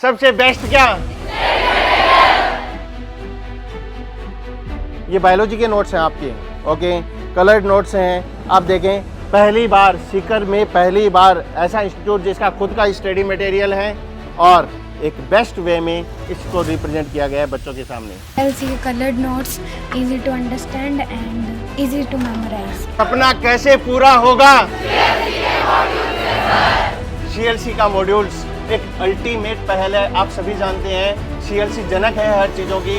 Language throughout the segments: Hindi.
सबसे बेस्ट क्या? ये बायोलॉजी के नोट्स हैं आपके, ओके, कलर्ड नोट्स हैं। आप देखें, पहली बार सीकर में पहली बार ऐसा इंस्टीट्यूट जिसका खुद का स्टडी मटेरियल है और एक बेस्ट वे में इसको रिप्रेजेंट किया गया है बच्चों के सामने। LC colored notes, easy to understand and easy to memorize. सपना कैसे पूरा होगा? CLC का मॉड्यूल्स एक अल्टीमेट पहल है। आप सभी जानते हैं CLC जनक है हर चीज़ों की।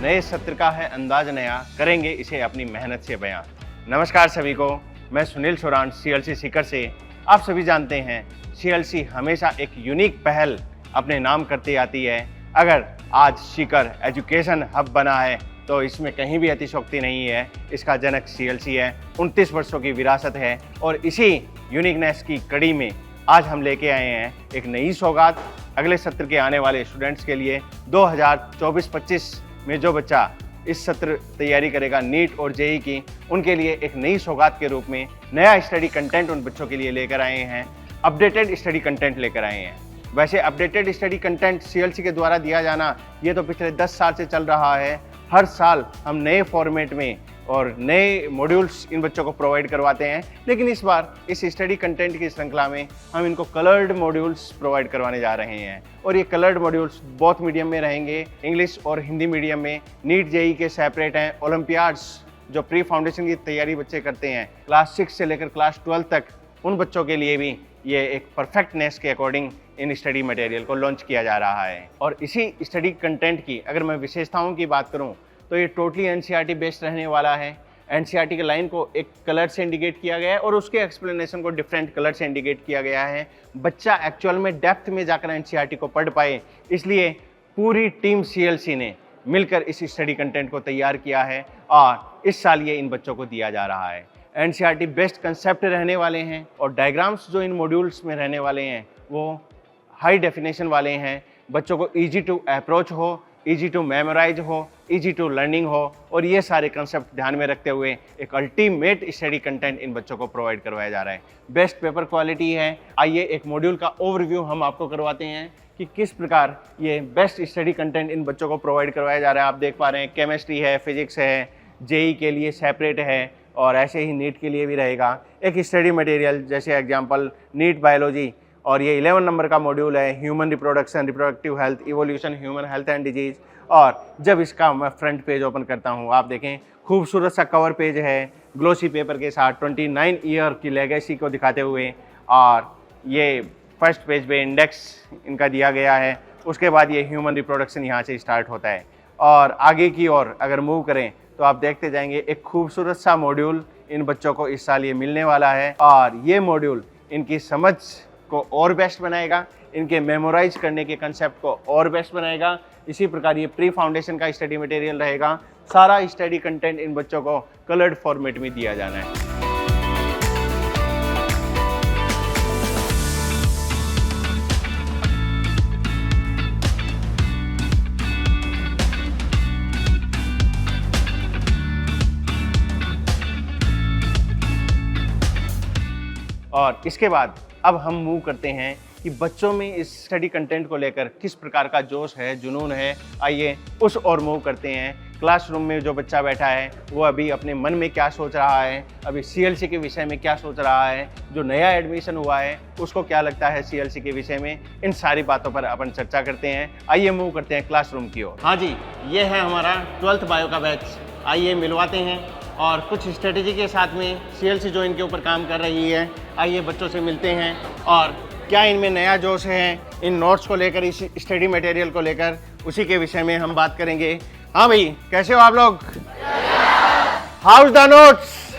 नए सत्र का है अंदाज नया, करेंगे इसे अपनी मेहनत से बयां। नमस्कार सभी को, मैं सुनील सोरान CLC सीकर से। आप सभी जानते हैं CLC हमेशा एक यूनिक पहल अपने नाम करती आती है। अगर आज सीकर एजुकेशन हब बना है तो इसमें कहीं भी अतिशयोक्ति नहीं है। इसका जनक CLC है, 29 वर्षों की विरासत है और इसी यूनिकनेस की कड़ी में आज हम लेके आए हैं एक नई सौगात अगले सत्र के आने वाले स्टूडेंट्स के लिए। 2024-25 में जो बच्चा इस सत्र तैयारी करेगा नीट और JEE की, उनके लिए एक नई सौगात के रूप में नया स्टडी कंटेंट उन बच्चों के लिए लेकर आए हैं। अपडेटेड स्टडी कंटेंट लेकर आए हैं। वैसे अपडेटेड स्टडी कंटेंट CLC के द्वारा दिया जाना ये तो पिछले 10 साल से चल रहा है। हर साल हम नए फॉर्मेट में और नए मॉड्यूल्स इन बच्चों को प्रोवाइड करवाते हैं, लेकिन इस बार इस स्टडी कंटेंट की श्रृंखला में हम इनको कलर्ड मॉड्यूल्स प्रोवाइड करवाने जा रहे हैं। और ये कलर्ड मॉड्यूल्स बहुत मीडियम में रहेंगे, इंग्लिश और हिंदी मीडियम में। नीट JEE के सेपरेट हैं। ओलंपियाड्स जो प्री फाउंडेशन की तैयारी बच्चे करते हैं क्लास 6 से लेकर क्लास 12 तक, उन बच्चों के लिए भी ये एक परफेक्टनेस के अकॉर्डिंग इन स्टडी मटेरियल को लॉन्च किया जा रहा है। और इसी स्टडी कंटेंट की अगर मैं विशेषताओं की बात करूं तो ये टोटली NCERT बेस्ड रहने वाला है। NCERT के लाइन को एक कलर से इंडिकेट किया गया है और उसके एक्सप्लेनेशन को डिफरेंट कलर से इंडिकेट किया गया है। बच्चा एक्चुअल में डेप्थ में जाकर NCERT को पढ़ पाए, इसलिए पूरी टीम CLC ने मिलकर इस स्टडी कंटेंट को तैयार किया है और इस साल ये इन बच्चों को दिया जा रहा है। NCERT बेस्ड कंसेप्ट रहने वाले हैं और डायग्राम्स जो इन मॉड्यूल्स में रहने वाले हैं वो हाई डेफिनेशन वाले हैं। बच्चों को ईजी टू अप्रोच हो, ईजी टू मेमोराइज हो, ईजी टू लर्निंग हो, और ये सारे कंसेप्ट ध्यान में रखते हुए एक अल्टीमेट स्टडी कंटेंट इन बच्चों को प्रोवाइड करवाया जा रहा है। बेस्ट पेपर क्वालिटी है। आइए एक मॉड्यूल का ओवरव्यू हम आपको करवाते हैं कि किस प्रकार ये बेस्ट स्टडी कंटेंट इन बच्चों को प्रोवाइड करवाया जा रहा है। आप देख पा रहे हैं केमिस्ट्री है, फिजिक्स है, JEE के लिए सेपरेट है और ऐसे ही नीट के लिए भी रहेगा एक स्टडी मटेरियल। जैसे एग्जांपल नीट बायोलॉजी, और ये 11 नंबर का मॉड्यूल है human reproduction, reproductive health, evolution, human health and disease. और जब इसका मैं फ्रंट पेज ओपन करता हूँ, आप देखें खूबसूरत सा कवर पेज है ग्लोसी पेपर के साथ 29 ईयर की लेगेसी को दिखाते हुए, और ये फर्स्ट पेज पे इंडेक्स इनका दिया गया है। उसके बाद ये ह्यूमन रिप्रोडक्शन यहाँ से स्टार्ट होता है और आगे की ओर अगर मूव करें तो आप देखते जाएंगे एक खूबसूरत सा मॉड्यूल इन बच्चों को इस साल ये मिलने वाला है। और ये मॉड्यूल इनकी समझ को और बेस्ट बनाएगा, इनके मेमोराइज करने के कंसेप्ट को और बेस्ट बनाएगा। इसी प्रकार ये प्री फाउंडेशन का स्टडी मटेरियल रहेगा। सारा स्टडी कंटेंट इन बच्चों को कलर्ड फॉर्मेट में दिया जाना है। और इसके बाद अब हम मूव करते हैं कि बच्चों में इस स्टडी कंटेंट को लेकर किस प्रकार का जोश है, जुनून है। आइए उस ओर मूव करते हैं। क्लासरूम में जो बच्चा बैठा है वो अभी अपने मन में क्या सोच रहा है, अभी CLC के विषय में क्या सोच रहा है, जो नया एडमिशन हुआ है उसको क्या लगता है CLC के विषय में, इन सारी बातों पर अपन चर्चा करते हैं। आइए मूव करते हैं क्लासरूम की ओर। हाँ जी, ये है हमारा 12th बायो का बैच। आइए मिलवाते हैं और कुछ स्ट्रेटेजी के साथ में CLC जो इनके ऊपर काम कर रही है, आइए बच्चों से मिलते हैं और क्या इनमें नया जोश है इन नोट्स को लेकर, इस स्टडी मटेरियल को लेकर, उसी के विषय में हम बात करेंगे। हाँ भाई, कैसे हो आप लोग? House the notes?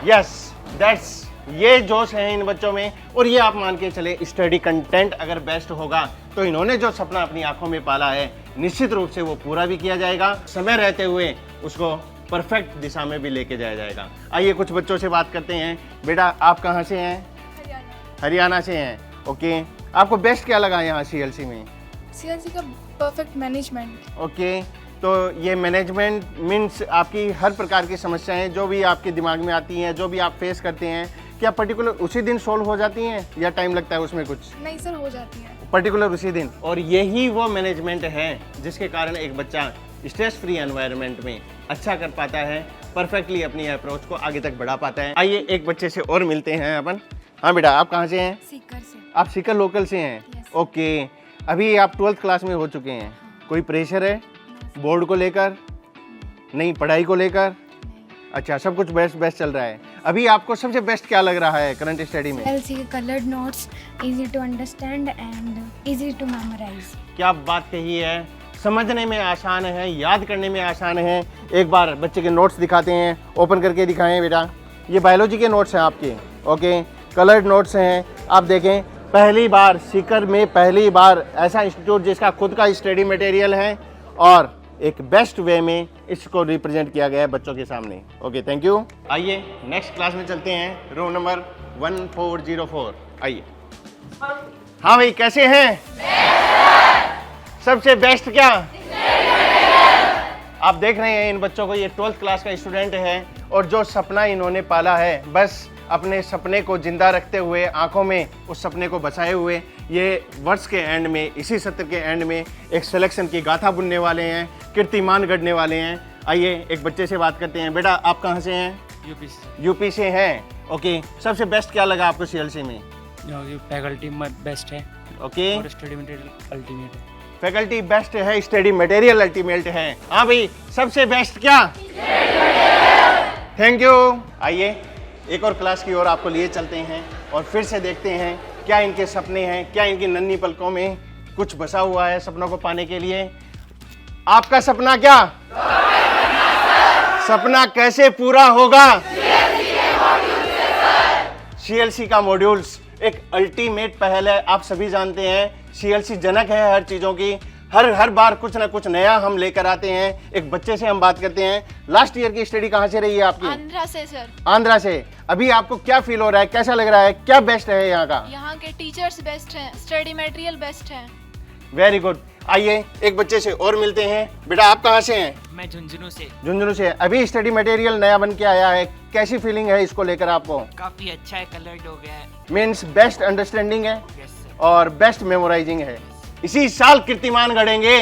Yes, that's, ये जोश है इन बच्चों में। और ये आप मान के चले स्टडी कंटेंट अगर बेस्ट होगा तो इन्होंने जो सपना अपनी आंखों में पाला है निश्चित रूप से वो पूरा भी किया जाएगा, समय रहते हुए उसको परफेक्ट दिशा में भी लेके जाया जाएगा। आइए कुछ बच्चों से बात करते हैं। बेटा आप कहाँ से हैं? हरियाणा से हैं। ओके, आपको बेस्ट क्या लगा यहाँ CLC में? CLC का परफेक्ट मैनेजमेंट। ओके, तो ये मैनेजमेंट मीन्स आपकी हर प्रकार की समस्याएं जो भी आपके दिमाग में आती हैं, जो भी आप फेस करते हैं, क्या पर्टिकुलर उसी दिन सॉल्व हो जाती हैं या टाइम लगता है उसमें कुछ? नहीं सर, हो जाती है पर्टिकुलर उसी दिन। और यही वो मैनेजमेंट है जिसके कारण एक बच्चा स्ट्रेस फ्री एनवायरनमेंट में अच्छा कर पाता है, परफेक्टली अपनी अप्रोच को आगे तक बढ़ा पाता है। आइए एक बच्चे से और मिलते हैं अपन। हाँ बेटा, आप कहाँ से हैं? सीकर से। आप सीकर लोकल से हैं? Yes. ओके, अभी आप 12th क्लास में हो चुके हैं। कोई प्रेशर है बोर्ड को लेकर? नहीं, पढ़ाई को लेकर? अच्छा, सब कुछ बेस्ट चल रहा है। अभी आपको सबसे बेस्ट क्या लग रहा है करंट स्टडी में? CLC के colored notes, easy to understand and easy to memorize. क्या बात कही है, समझने में आसान है, याद करने में आसान है। एक बार बच्चे के नोट्स दिखाते हैं, ओपन करके दिखाएं बेटा। ये बायोलॉजी के नोट्स हैं आपके, ओके, कलर्ड नोट्स हैं। आप देखें, पहली बार सीकर में पहली बार ऐसा इंस्टीट्यूट जिसका खुद का स्टडी मटेरियल है और एक बेस्ट वे में इसको रिप्रेजेंट किया गया है बच्चों के सामने। Okay, thank you. आइए नेक्स्ट क्लास में चलते हैं, रूम नंबर 1404। आइए। हाँ भाई, कैसे हैं? सबसे बेस्ट क्या? आप देख रहे हैं इन बच्चों को, ये 12th क्लास का स्टूडेंट है और जो सपना इन्होंने पाला है, बस अपने सपने को जिंदा रखते हुए, आंखों में उस सपने को बसाए हुए, ये वर्ष के एंड में, इसी सत्र के एंड में एक सिलेक्शन की गाथा बुनने वाले हैं, कीर्तिमान गढ़ने वाले हैं। आइए एक बच्चे से बात करते हैं। बेटा, आप कहाँ से हैं? यूपी से। यूपी से हैं। ओके, सबसे बेस्ट क्या लगा आपको सीएलसी में? फैकल्टी बेस्ट है ओके, और स्टडी मटेरियल अल्टीमेट है। फैकल्टी बेस्ट है, स्टडी मटेरियल अल्टीमेट है। हाँ भाई, सबसे बेस्ट क्या? Thank you. आइए एक और क्लास की ओर आपको लिए चलते हैं और फिर से देखते हैं क्या इनके सपने हैं, क्या इनकी नन्ही पलकों में कुछ बसा हुआ है सपनों को पाने के लिए। आपका सपना क्या? सपना कैसे पूरा होगा? सीएलसी का मॉड्यूल्स एक अल्टीमेट पहल है। आप सभी जानते हैं सीएलसी जनक है हर चीजों की। हर बार कुछ ना कुछ नया हम लेकर आते हैं। एक बच्चे से हम बात करते हैं। लास्ट ईयर की स्टडी कहाँ से रही है आपकी? आंध्रा से सर। आंध्रा से। अभी आपको क्या फील हो रहा है, कैसा लग रहा है, क्या बेस्ट है यहाँ का? यहाँ के टीचर्स बेस्ट हैं, स्टडी मटेरियल बेस्ट है। Very good. आइए एक बच्चे से और मिलते हैं। बेटा, आप कहाँ से हैं? मैं झुंझुनू से। झुंझुनू से। अभी स्टडी मटेरियल नया बन के आया है, कैसी फीलिंग है इसको लेकर आपको? काफी अच्छा है, कलर्ड हो गया है। मीन्स बेस्ट अंडरस्टैंडिंग है यस सर। और बेस्ट मेमोराइजिंग है। इसी साल कीर्तिमान गढ़ेंगे।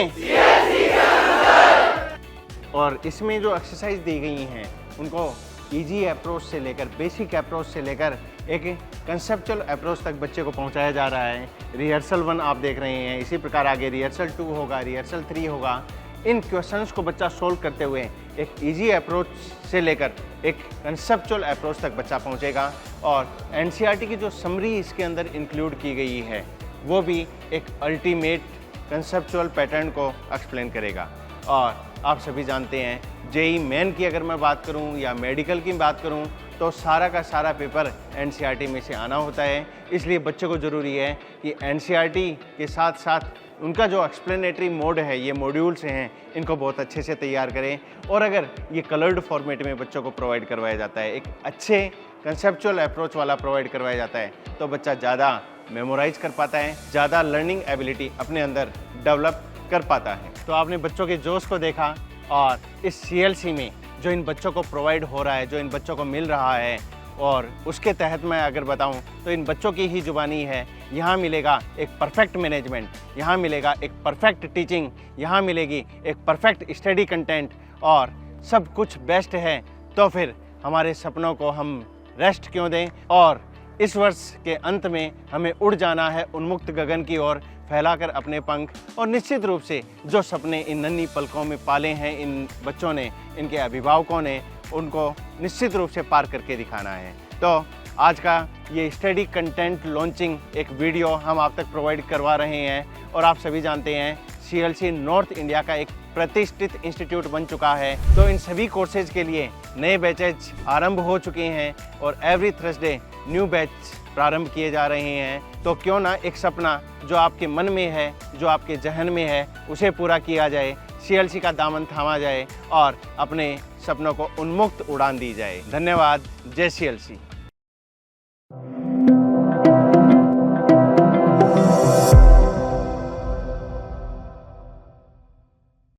और इसमें जो एक्सरसाइज दी गई हैं उनको इजी अप्रोच से लेकर, बेसिक अप्रोच से लेकर एक कंसेप्चुअल अप्रोच तक बच्चे को पहुंचाया जा रहा है। रिहर्सल 1 आप देख रहे हैं, इसी प्रकार आगे रिहर्सल 2 होगा, रिहर्सल 3 होगा। इन क्वेश्चंस को बच्चा सोल्व करते हुए एक इजी अप्रोच से लेकर एक कंसेप्चुअल अप्रोच तक बच्चा पहुंचेगा। और एनसीईआरटी की जो समरी इसके अंदर इंक्लूड की गई है वो भी एक अल्टीमेट कंसेप्चुअल पैटर्न को एक्सप्लेन करेगा। और आप सभी जानते हैं जेई मेन की अगर मैं बात करूं या मेडिकल की बात करूं तो सारा का सारा पेपर एनसीईआरटी में से आना होता है। इसलिए बच्चों को ज़रूरी है कि एनसीईआरटी के साथ साथ उनका जो एक्सप्लेनेटरी मोड है, ये मॉड्यूल्स हैं, इनको बहुत अच्छे से तैयार करें। और अगर ये कलर्ड फॉर्मेट में बच्चों को प्रोवाइड करवाया जाता है, एक अच्छे कंसेप्चुअल अप्रोच वाला प्रोवाइड करवाया जाता है, तो बच्चा ज़्यादा मेमोराइज कर पाता है, ज़्यादा लर्निंग एबिलिटी अपने अंदर डेवलप कर पाता है। तो आपने बच्चों के जोश को देखा और इस सीएलसी में जो इन बच्चों को प्रोवाइड हो रहा है, जो इन बच्चों को मिल रहा है, और उसके तहत मैं अगर बताऊं तो इन बच्चों की ही जुबानी है। यहाँ मिलेगा एक परफेक्ट मैनेजमेंट, यहाँ मिलेगा एक परफेक्ट टीचिंग, यहाँ मिलेगी एक परफेक्ट स्टडी कंटेंट और सब कुछ बेस्ट है। तो फिर हमारे सपनों को हम रेस्ट क्यों दें। और इस वर्ष के अंत में हमें उड़ जाना है उन्मुक्त गगन की ओर, फैलाकर अपने पंख। और निश्चित रूप से जो सपने इन नन्ही पलकों में पाले हैं इन बच्चों ने, इनके अभिभावकों ने, उनको निश्चित रूप से पार करके दिखाना है। तो आज का ये स्टडी कंटेंट लॉन्चिंग एक वीडियो हम आप तक प्रोवाइड करवा रहे हैं। और आप सभी जानते हैं सीएलसी नॉर्थ इंडिया का एक प्रतिष्ठित इंस्टीट्यूट बन चुका है। तो इन सभी कोर्सेज के लिए नए बैचेज आरंभ हो चुके हैं और एवरी थर्सडे न्यू बैच प्रारंभ किए जा रहे हैं। तो क्यों ना एक सपना जो आपके मन में है, जो आपके जहन में है, उसे पूरा किया जाए, सीएलसी का दामन थामा जाए और अपने सपनों को उन्मुक्त उड़ान दी जाए। धन्यवाद। जय सीएलसी।